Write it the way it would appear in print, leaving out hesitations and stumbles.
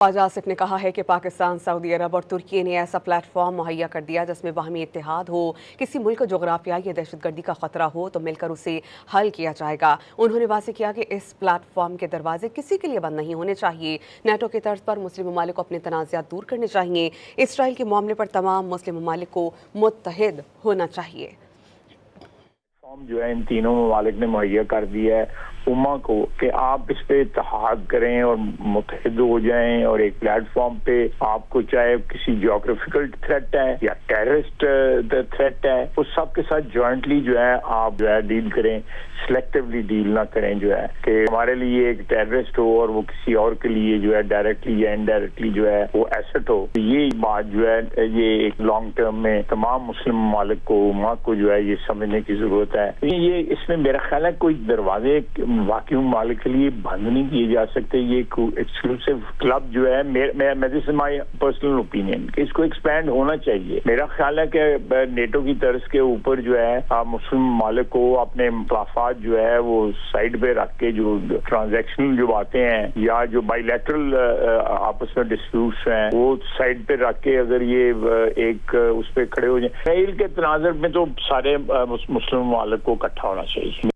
ख्वाजा आसिफ ने कहा है कि पाकिस्तान, सऊदी अरब और तुर्की ने ऐसा प्लेटफॉर्म मुहैया कर दिया जिसमें बाहमी इत्तेहाद हो। किसी मुल्क को जोग्राफियाई या दहशतगर्दी का खतरा हो तो मिलकर उसे हल किया जाएगा। उन्होंने वाज़ेह किया कि इस प्लेटफॉर्म के दरवाजे किसी के लिए बंद नहीं होने चाहिए। नेटो की तर्ज पर मुस्लिम ममालिक को अपने तनाज़ात दूर करने चाहिए। इसराइल के मामले पर तमाम मुस्लिम ममालिक को मुत्तहिद होना चाहिए। जो है इन तीनों ममालिक ने मुहैया कर दिया है उम्मा को कि आप इस पे इत्तेहाद करें और मुत्तहिद हो जाएं और एक प्लेटफॉर्म पे आपको चाहे किसी जियोग्राफिकल थ्रेट है या टेररिस्ट थ्रेट है उस सब के साथ जॉइंटली जो है आप जो है डील करें, सिलेक्टिवली डील ना करें। जो है कि हमारे लिए एक टेररिस्ट हो और वो किसी और के लिए जो है डायरेक्टली या इनडायरेक्टली जो है वो एसेट हो। तो ये बात जो है ये एक लॉन्ग टर्म में तमाम मुस्लिम ममालिक को उम्मा को जो है ये समझने की जरूरत है। ये इसमें मेरा ख्याल है कोई दरवाजे बाकी ममालिक के लिए बंद नहीं किए जा सकते। ये एक्सक्लूसिव क्लब जो है मैं this is my personal opinion कि इसको एक्सपैंड होना चाहिए। मेरा ख्याल है कि नेटो की तर्ज के ऊपर जो है मुस्लिम ममालिक को अपने मुनाफात जो है वो साइड पे रख के जो ट्रांजैक्शनल जो बातें हैं या जो बायलैटरल आपस में डिस्प्यूट्स हैं वो साइड पे रख के अगर ये एक उस पर खड़े हो जाए। इसराइल के तनाज़ुर में तो सारे मुस्लिम ममालिक को इकट्ठा होना चाहिए।